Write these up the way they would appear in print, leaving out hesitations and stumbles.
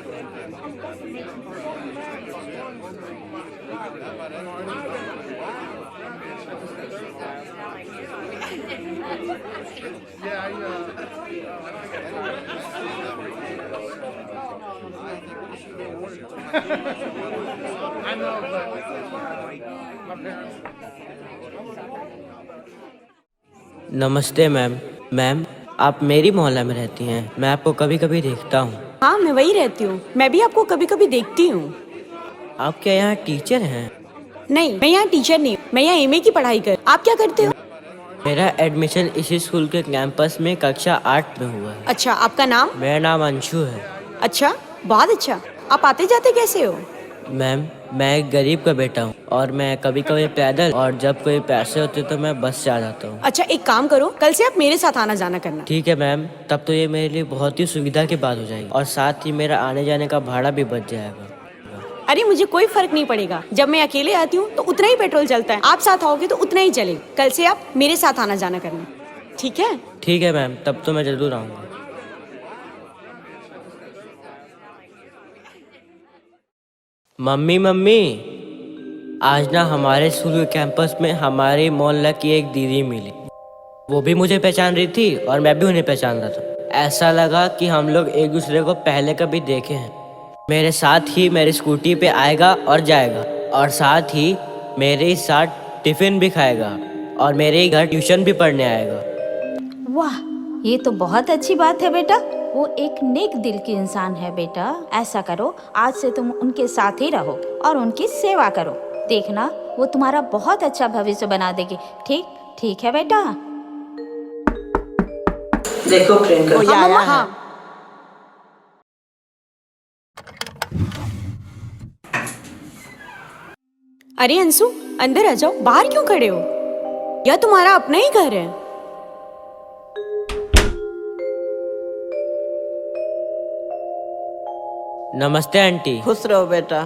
I know, but my parents. नमस्ते ma'am. Ma'am, आप मेरी मोहल्ला में रहती हैं। मैं आपको कभी कभी देखता हूँ। हाँ, मैं वही रहती हूँ। मैं भी आपको कभी कभी देखती हूँ। आप क्या यहाँ टीचर हैं? नहीं, मैं यहाँ टीचर नहीं हूँ। मैं यहाँ एमए की पढ़ाई कर। आप क्या करते हो? मेरा एडमिशन इसी स्कूल के कैंपस में कक्षा 8 में हुआ है। अच्छा, आपका नाम? मेरा नाम अंशु है। अच्छा, बहुत अच्छा। आप आते जाते कैसे हो? मैम, मैं एक गरीब का बेटा हूँ और मैं कभी कभी पैदल और जब कोई पैसे होते तो मैं बस से आ जाता हूँ। अच्छा, एक काम करो, कल से आप मेरे साथ आना जाना करना। ठीक है मैम, तब तो ये मेरे लिए बहुत ही सुविधा की बात हो जाएगी और साथ ही मेरा आने जाने का भाड़ा भी बच जाएगा। अरे मुझे कोई फर्क नहीं पड़ेगा। जब मैं अकेले आती हूँ तो उतना ही पेट्रोल चलता है। आप साथ आओगे तो उतना ही चलेगा। कल से आप मेरे साथ आना जाना करना, ठीक है? ठीक है मैम, तब तो मैं जरूर आऊँगा। मम्मी मम्मी, आज ना हमारे स्कूल के कैंपस में हमारे मोहल्ला की एक दीदी मिली। वो भी मुझे पहचान रही थी और मैं भी उन्हें पहचान रहा था। ऐसा लगा कि हम लोग एक दूसरे को पहले कभी देखे हैं। मेरे साथ ही मेरी स्कूटी पे आएगा और जाएगा और साथ ही मेरे साथ टिफिन भी खाएगा और मेरे घर ट्यूशन भी पढ़ने आएगा। वाह, ये तो बहुत अच्छी बात है बेटा। वो एक नेक दिल की इंसान है बेटा। ऐसा करो, आज से तुम उनके साथ ही रहो और उनकी सेवा करो। देखना, वो तुम्हारा बहुत अच्छा भविष्य बना देगी। ठीक ठीक है बेटा। देखो प्रियंका, हाँ मम्मा, हाँ। अरे अंशु, अंदर आ जाओ। बाहर क्यों खड़े हो? यह तुम्हारा अपना ही घर है। नमस्ते आंटी। खुश रहो बेटा।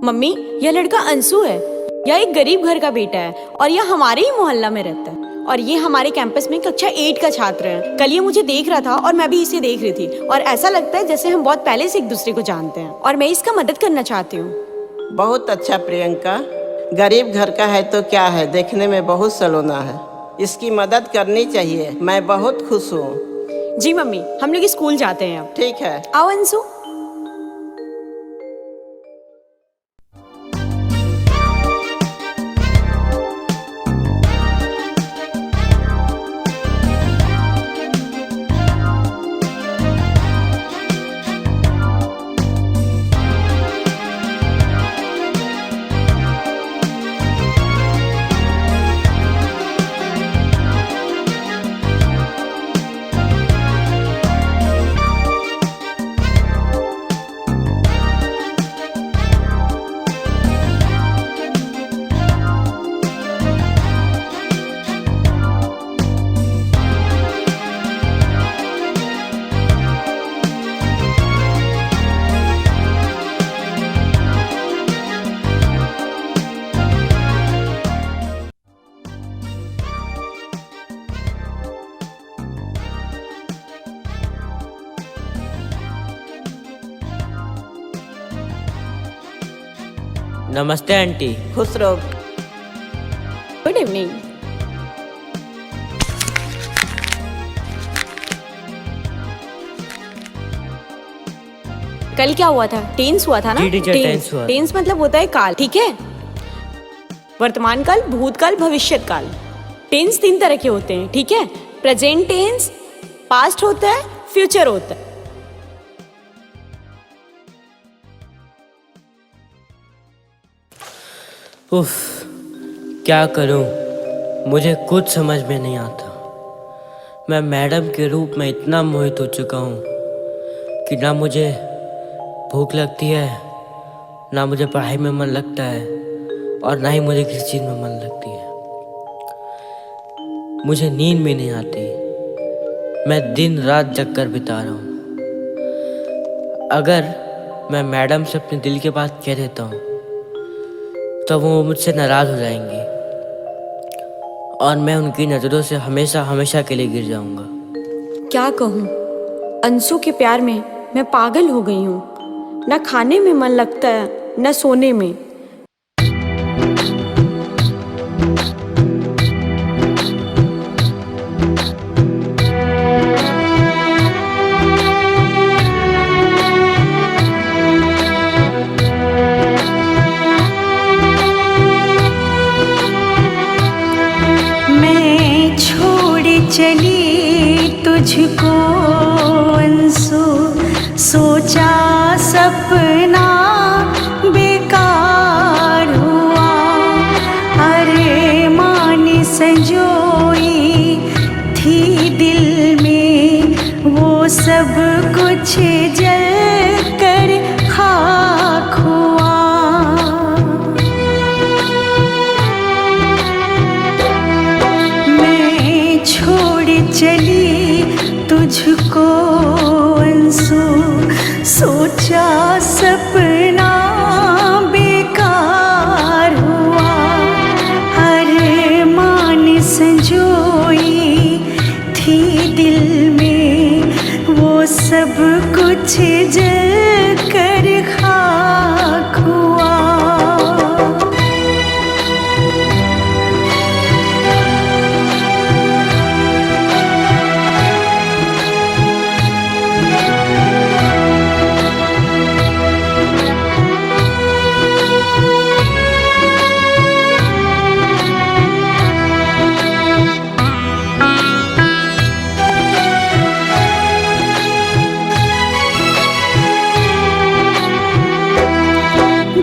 मम्मी, यह लड़का अंशु है। यह एक गरीब घर का बेटा है और यह हमारे ही मोहल्ला में रहता है और ये हमारे कैंपस में कक्षा 8 का छात्र है। कल ये मुझे देख रहा था और मैं भी इसे देख रही थी और ऐसा लगता है जैसे हम बहुत पहले से एक दूसरे को जानते हैं और मैं इसका मदद करना चाहती हूँ। बहुत अच्छा प्रियंका। गरीब घर का है तो क्या है, देखने में बहुत सलोना है। इसकी मदद करनी चाहिए। मैं बहुत खुश हूँ। जी मम्मी, हम लोग स्कूल जाते हैं अब। ठीक है। आओ अंशु। नमस्ते आंटी। खुश रहो। Good evening. कल क्या हुआ था? टेंस हुआ था ना? जी टीचर, टेंस हुआ था। टेंस मतलब होता है काल, ठीक है? वर्तमान काल, भूतकाल, भविष्यत काल। टेंस 3 तरह के होते हैं, ठीक है? प्रेजेंट टेंस, पास्ट होता है, फ्यूचर होता है। उफ, क्या करूं? मुझे कुछ समझ में नहीं आता। मैं मैडम के रूप में इतना मोहित हो चुका हूँ कि ना मुझे भूख लगती है, ना मुझे पढ़ाई में मन लगता है और ना ही मुझे किसी चीज़ में मन लगती है। मुझे नींद भी नहीं आती। मैं दिन रात जग कर बिता रहा हूँ। अगर मैं मैडम से अपने दिल की बात कह देता हूँ तो वो मुझसे नाराज़ हो जाएंगी और मैं उनकी नज़रों से हमेशा हमेशा के लिए गिर जाऊंगा। क्या कहूँ, अंशु के प्यार में मैं पागल हो गई हूँ। ना खाने में मन लगता है न सोने में। मैं छोड़ चली तुझको अंसू, सोचा सपना बेकार हुआ। अरे मान संजोई थी दिल में, वो सब कुछ जल कर खाक हुआ। मैं छोड़ चली तुझको अंसू, सोचा सपना बेकार हुआ। हर मान संजोई थी दिल में, वो सब कुछ जल कर खाक हुआ।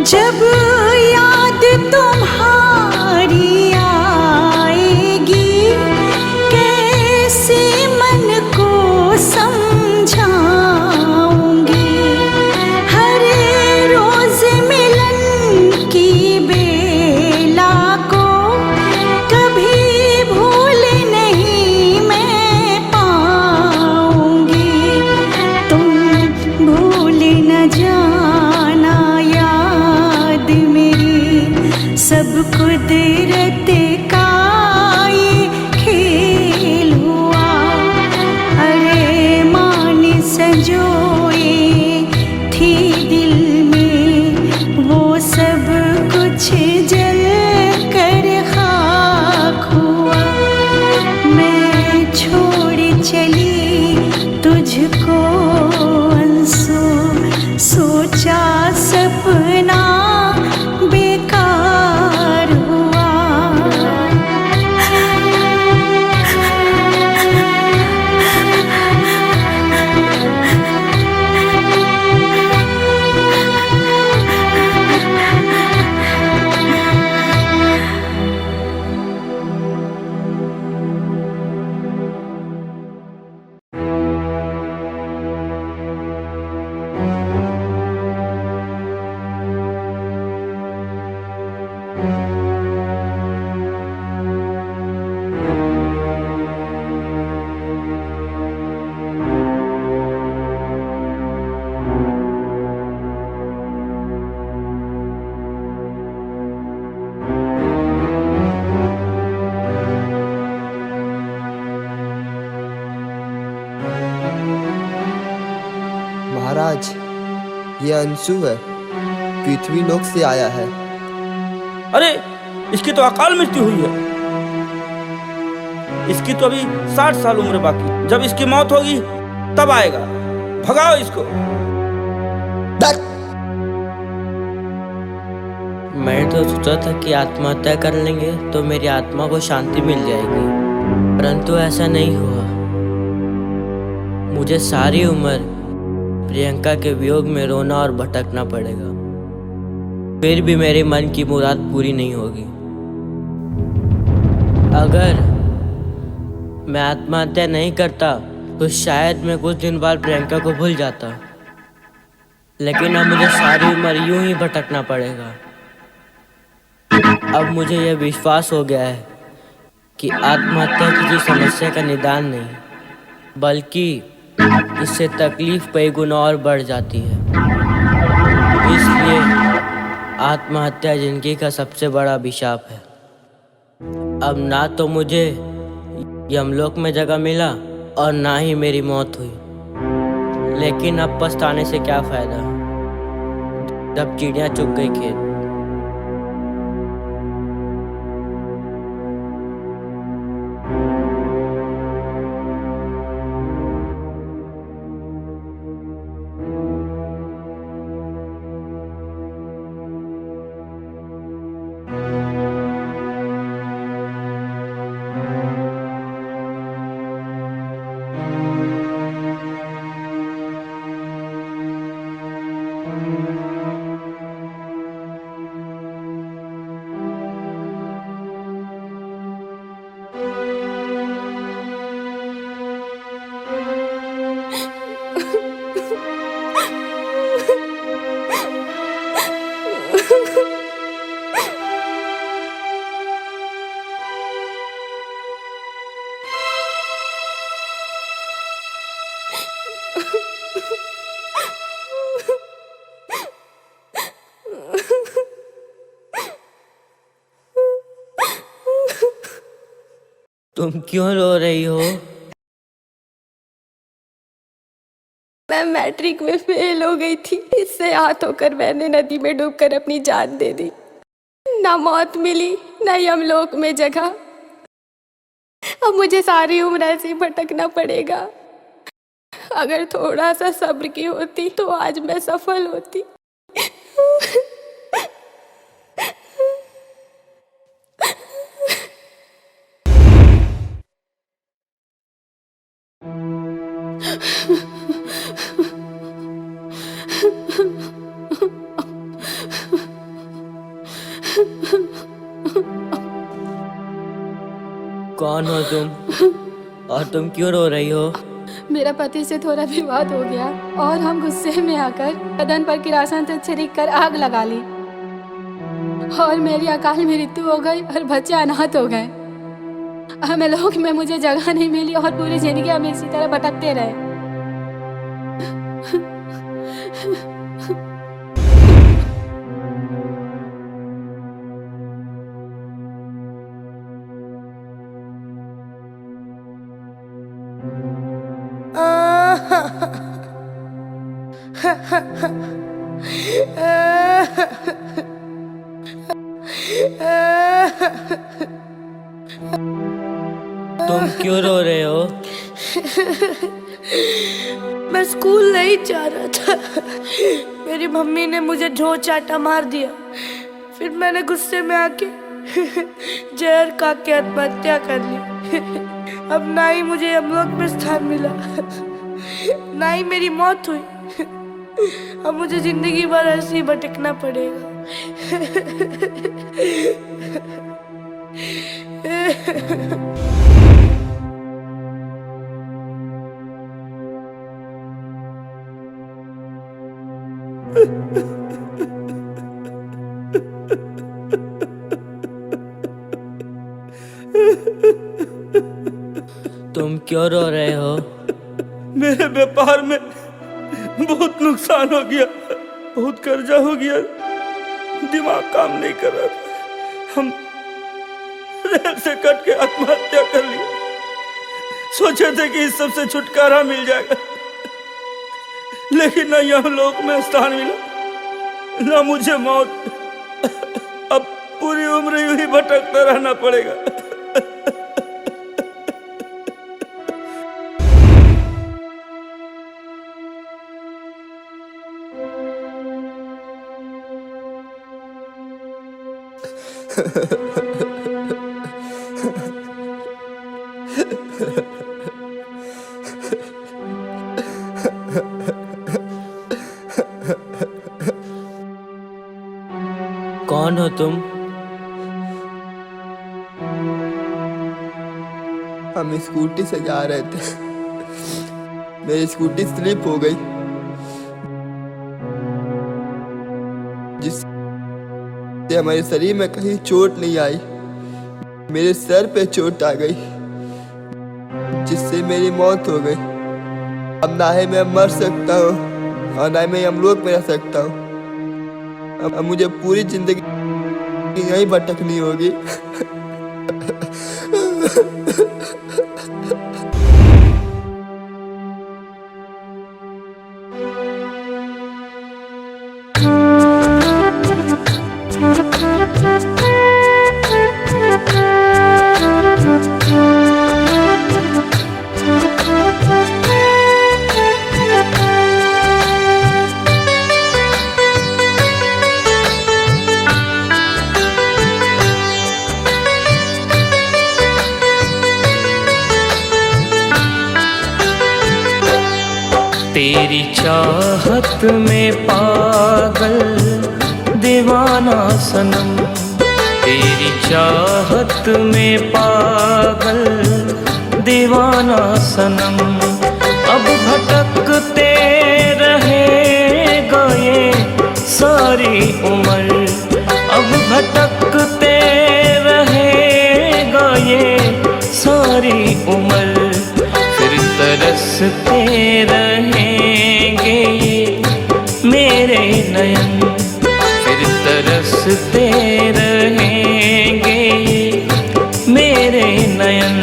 जब याद तुम्हारी आएगी, कैसे मन को समझाऊंगी। हर रोज मिलन की बेला को कभी भूल नहीं मैं पाऊंगी। तुम भूल न जाना याद मेरी, सब कुदरत का ये खेल हुआ। अरे मान संजोए थी दिल में, वो सब कुछ जल कर खाक हुआ। मैं छोड़ चली तुझको अंसू, सोचा सपना बेकार हुआ। महाराज, ये अंशु है, पृथ्वी लोक से आया है। अरे इसकी तो अकाल मृत्यु हुई है। इसकी तो अभी 60 साल उम्र बाकी, जब इसकी मौत होगी तब आएगा। भगाओ इसको। मैंने तो सोचा था कि आत्महत्या कर लेंगे तो मेरी आत्मा को शांति मिल जाएगी, परंतु ऐसा नहीं हुआ। मुझे सारी उम्र प्रियंका के वियोग में रोना और भटकना पड़ेगा, फिर भी मेरे मन की मुराद पूरी नहीं होगी। अगर मैं आत्महत्या नहीं करता तो शायद मैं कुछ दिन बाद प्रियंका को भूल जाता, लेकिन अब मुझे सारी उम्र यूं ही भटकना पड़ेगा। अब मुझे यह विश्वास हो गया है कि आत्महत्या किसी समस्या का निदान नहीं, बल्कि इससे तकलीफ कई गुना और बढ़ जाती है। इसलिए आत्महत्या जिंदगी का सबसे बड़ा अभिशाप है। अब ना तो मुझे यमलोक में जगह मिला और ना ही मेरी मौत हुई, लेकिन अब पछताने से क्या फायदा। जब चिड़िया चुग गई खेत। तुम क्यों रो रही हो? मैं मैट्रिक में फेल हो गई थी। इससे हाथ होकर मैंने नदी में डूबकर अपनी जान दे दी। ना मौत मिली, ना यमलोक में जगह। अब मुझे सारी उम्र ऐसे ही भटकना पड़ेगा। अगर थोड़ा सा सब्र की होती तो आज मैं सफल होती। कौन हो तुम और तुम क्यों रो रही हो? मेरा पति से थोड़ा विवाद हो गया और हम गुस्से में आकर बदन पर किरासन से छिड़क कर आग लगा ली और मेरी अकाल मृत्यु हो गई और बच्चे अनाथ हो गए। हमें लोक में मुझे जगह नहीं मिली और पूरी जिंदगी हम इसी तरह भटकते रहे। तुम क्यों रो रहे हो? मैं स्कूल नहीं जा रहा था। मेरी मम्मी ने मुझे ढोर चाटा मार दिया। फिर मैंने गुस्से में आके जहर खा के आत्महत्या कर ली। अब ना ही मुझे यमलोक में स्थान मिला, ना ही मेरी मौत हुई। अब मुझे जिंदगी भर ऐसे ही भटकना पड़ेगा। तुम क्यों रो रहे हो? मेरे व्यापार में बहुत नुकसान हो गया, बहुत कर्जा हो गया, दिमाग काम नहीं कर रहा था। हम रेल से कट के आत्महत्या कर ली। सोचे थे कि इस सब से छुटकारा मिल जाएगा, लेकिन न यमलोक में स्थान मिला, न मुझे मौत। अब पूरी उम्र यूं ही भटकता रहना पड़ेगा। कौन हो तुम? हम स्कूटी से जा रहे थे। मेरी स्कूटी स्लिप हो गई, जिससे हमारे शरीर में कहीं चोट नहीं आई। मेरे सर पे चोट आ गई, जिससे मेरी मौत हो गई। अब ना ही मैं मर सकता हूँ और ना ही मैं यमलोक में रह सकता हूँ। अब मुझे पूरी जिंदगी यहीं भटकनी होगी। तेरी चाहत में पागल दीवाना सनम, तेरी चाहत में पागल दीवाना सनम। अब भटकते रहेगा ये सारी उम्र, अब भटकते रहेगा ये सारी उम्र। फिर तरसते रहेंगे ये मेरे नयन, फिर तरसते रहेंगे ये मेरे नयन।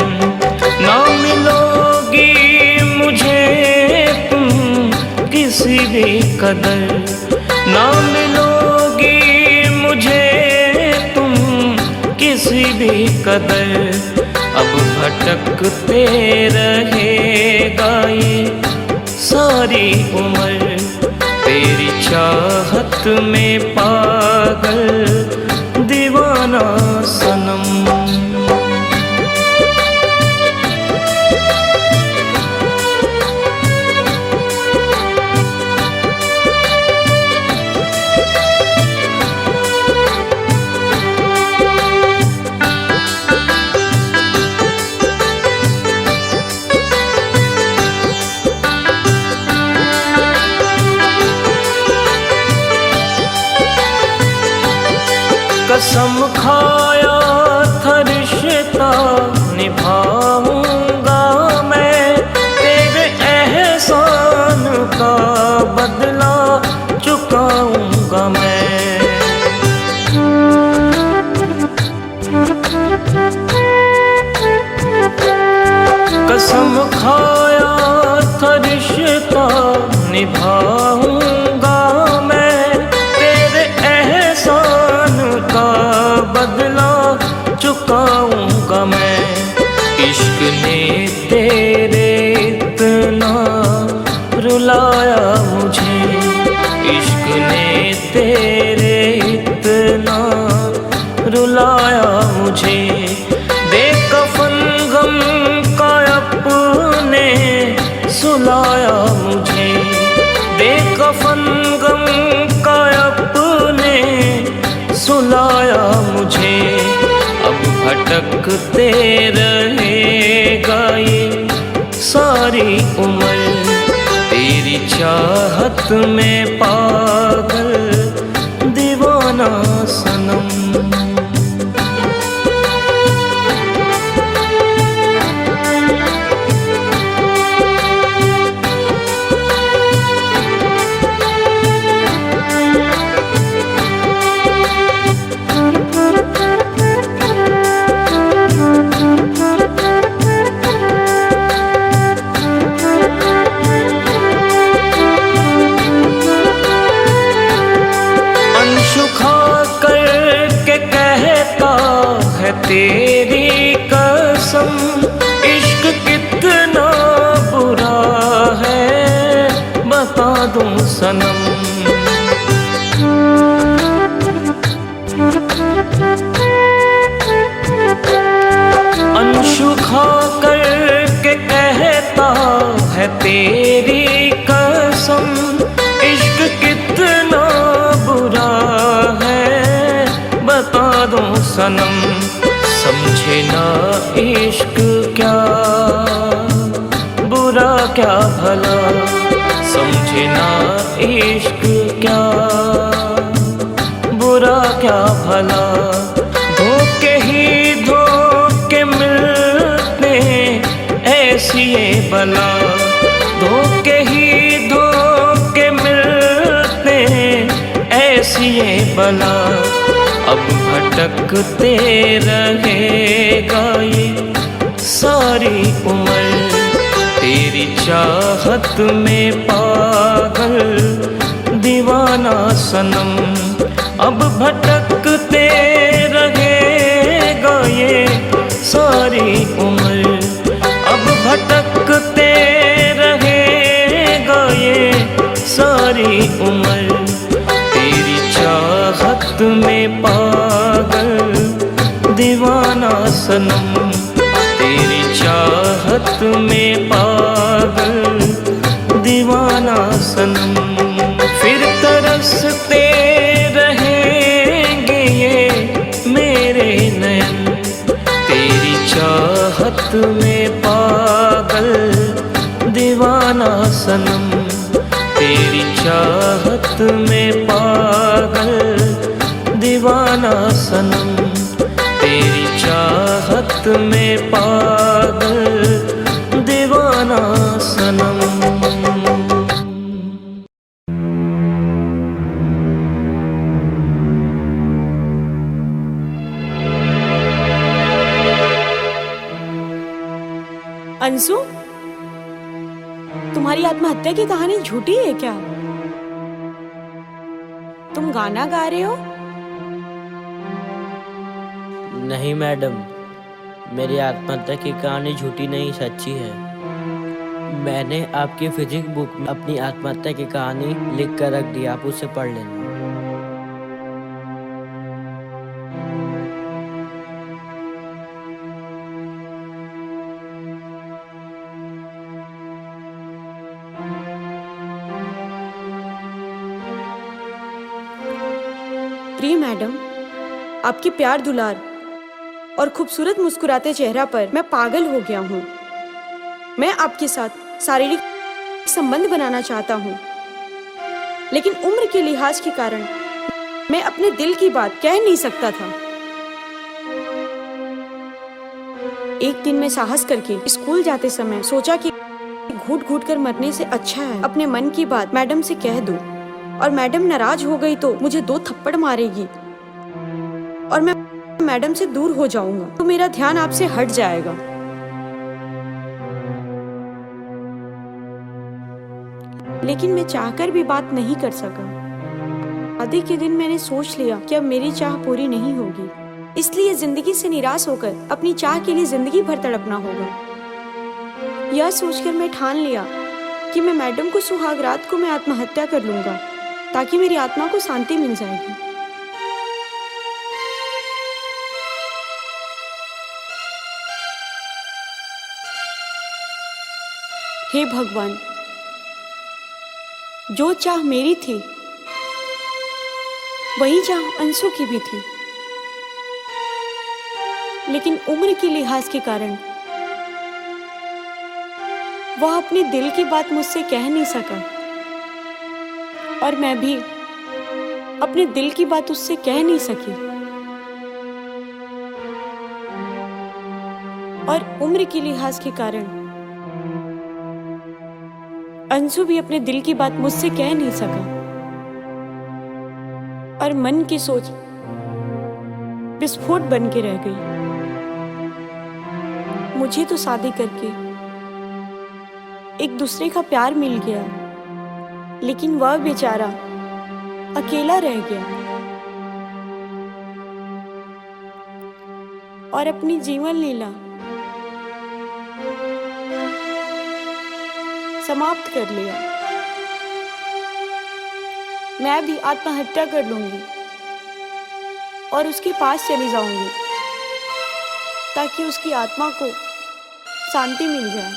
ना मिलोगी मुझे तुम किसी भी कदर, ना मिलोगी मुझे तुम किसी भी कदर। अब भटकते रहेगा ये सारी उम्र, तेरी चाहत में पागल दीवाना सनम। कसम खाया था रिश्ता निभाऊंगा मैं, तेरे एहसान का बदला चुकाऊंगा मैं। कसम खाया था रिश्ता निभाऊंगा मैं, तेरे एहसान का बदला चुकाऊंगा मैं। इश्क ने तेरे इतना रुलाया मुझे, इश्क ने तेरे इतना रुलाया मुझे। बेकफन गम का अपने सुलाया मुझे, बेकफन गम का अपने सुलाया मुझे। अब भटकते रहेगा ये सारी उम्र, तेरी चाहत में पागल दीवाना सनम। तेरी कसम इश्क कितना बुरा है बता दूं सनम। अंशु खा कर के कहता है तेरी कसम इश्क कितना बुरा है बता दूं सनम। समझे ना इश्क क्या बुरा क्या भला, समझे ना इश्क क्या बुरा क्या भला। धोखे ही धोखे मिलते ऐसी ये बला, धोखे ही धोखे मिलते ऐसी ये बला। अब भटकते रहेगा ये सारी उम्र, तेरी चाहत में पागल दीवाना सनम। अब भटकते रहेगा ये सारी उम्र, अब भटकते रहेगा ये सारी उम्र। तेरी चाहत में पागल दीवाना सनम, तेरी चाहत में पागल दीवाना सनम। फिर तरसते रहेंगे ये मेरे नयन, तेरी चाहत में पागल दीवाना सनम, तेरी चाहत में पागल दीवाना सनम, तेरी चाहत में पागल दीवाना सनम। अंशु, तुम्हारी आत्महत्या की कहानी झूठी है क्या? तुम गाना गा रहे हो? नहीं मैडम, मेरी आत्महत्या की कहानी झूठी नहीं, सच्ची है। मैंने आपकी फिजिक्स बुक में अपनी आत्महत्या की कहानी लिख कर रख दी, आप उसे पढ़ लेना। प्रिय मैडम, आपके प्यार दुलार और खूबसूरत मुस्कुराते चेहरा पर मैं पागल हो गया हूँ। मैं आपके साथ शारीरिक संबंध बनाना चाहता हूँ, लेकिन उम्र के लिहाज के कारण मैं अपने दिल की बात कह नहीं सकता था। एक दिन मैं साहस करके स्कूल जाते समय सोचा कि घूट घूट कर मरने से अच्छा है अपने मन की बात मैडम से कह दूं, और मैडम नाराज हो गई तो मुझे 2 थप्पड़ मारेगी और मैं मैडम से दूर हो जाऊंगा, तो मेरा ध्यान आपसे हट जाएगा। लेकिन मैं चाहकर भी बात नहीं कर सका। शादी के दिन मैंने सोच लिया कि अब मेरी चाह पूरी नहीं होगी, इसलिए जिंदगी से निराश होकर अपनी चाह के लिए जिंदगी भर तड़पना होगा। यह सोचकर मैं ठान लिया कि मैं मैडम को सुहाग रात को मैं आत्महत्या कर लूंगा, ताकि मेरी आत्मा को शांति मिल जाएगी। हे भगवान, जो चाह मेरी थी वही चाह अंशु की भी थी, लेकिन उम्र के लिहाज के कारण वह अपने दिल की बात मुझसे कह नहीं सका, और मैं भी अपने दिल की बात उससे कह नहीं सकी। और उम्र के लिहाज के कारण अंशु भी अपने दिल की बात मुझसे कह नहीं सका, और मन की सोच विस्फोट बन के रह गई। मुझे तो शादी करके एक दूसरे का प्यार मिल गया, लेकिन वह बेचारा अकेला रह गया और अपनी जीवन लीला समाप्त कर लिया। मैं भी आत्महत्या कर लूंगी और उसके पास चली जाऊंगी, ताकि उसकी आत्मा को शांति मिल जाए।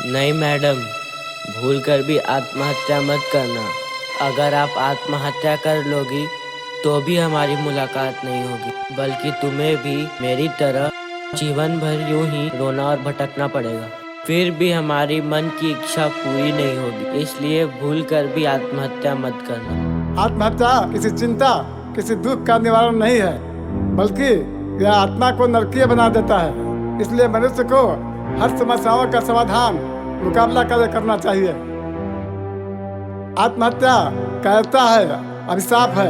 नहीं मैडम, भूल कर भी आत्महत्या मत करना। अगर आप आत्महत्या कर लोगी तो भी हमारी मुलाकात नहीं होगी, बल्कि तुम्हें भी मेरी तरह जीवन भर यूं ही रोना और भटकना पड़ेगा। फिर भी हमारी मन की इच्छा पूरी नहीं होगी, इसलिए भूल कर भी आत्महत्या मत करना। आत्महत्या किसी चिंता, किसी दुख का निवारण नहीं है, बल्कि यह आत्मा को नरकीय बना देता है। इसलिए मनुष्य को हर समस्याओं का समाधान मुकाबला करना चाहिए। आत्महत्या कहता है अभिशाप है।